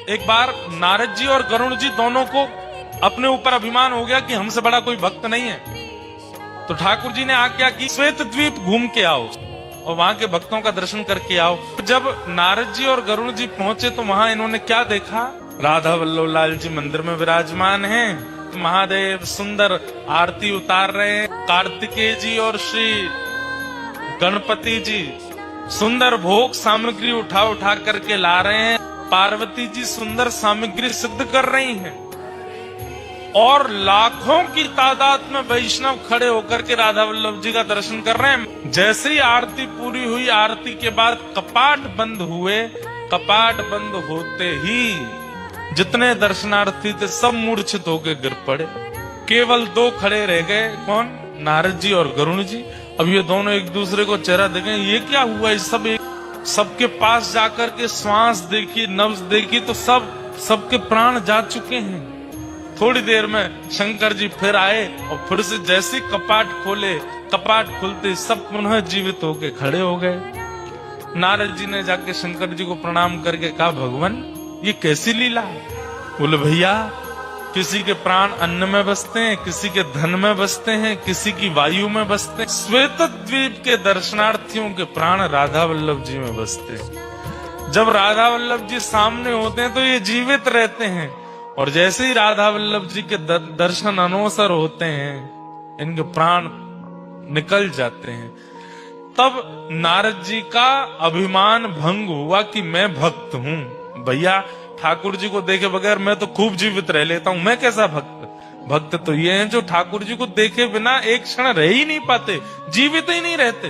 एक बार नारद जी और गरुण जी दोनों को अपने ऊपर अभिमान हो गया कि हमसे बड़ा कोई भक्त नहीं है। तो ठाकुर जी ने आज्ञा की श्वेत द्वीप घूम के आओ और वहां के भक्तों का दर्शन करके आओ। जब नारद जी और गरुण जी पहुंचे तो वहां इन्होंने क्या देखा? राधा वल्लभ लाल जी मंदिर में विराजमान हैं। महादेव सुंदर आरती उतार रहे हैं। कार्तिकेय जी और श्री गणपति जी सुंदर भोग सामग्री उठा उठा करके ला रहे हैं। पार्वती जी सुंदर सामग्री सिद्ध कर रही हैं और लाखों की तादाद में वैष्णव खड़े होकर के राधा वल्लभ जी का दर्शन कर रहे हैं। जैसे ही आरती पूरी हुई, आरती के बाद कपाट बंद हुए। कपाट बंद होते ही जितने दर्शनार्थी थे सब मूर्छित होकर गिर पड़े। केवल दो खड़े रह गए। कौन? नारद जी और गरुण जी। अब ये दोनों एक दूसरे को चेहरा देखें, ये क्या हुआ? इस सबके पास जाकर के श्वास देखी, नब्ज देखी तो सबके प्राण जा चुके हैं। थोड़ी देर में शंकर जी फिर आए और फिर से जैसे कपाट खोले, कपाट खुलते सब पुनः जीवित होके खड़े हो गए। नारद जी ने जाके शंकर जी को प्रणाम करके कहा, भगवान ये कैसी लीला? बोले भैया, किसी के प्राण अन्न में बसते हैं, किसी के धन में बसते हैं, किसी की वायु में बसते हैं। श्वेत द्वीप के दर्शनार्थियों के प्राण राधा वल्लभ जी में बसते हैं। जब राधा वल्लभ जी सामने होते हैं तो ये जीवित रहते हैं और जैसे ही राधा वल्लभ जी के दर्शन अनवसर होते हैं, इनके प्राण निकल जाते हैं। तब नारद जी का अभिमान भंग हुआ कि मैं भक्त हूँ। भैया, ठाकुर जी को देखे बगैर मैं तो खूब जीवित रह लेता हूँ, मैं कैसा भक्त तो ये हैं जो ठाकुर जी को देखे बिना एक क्षण रह ही नहीं पाते, जीवित ही नहीं रहते।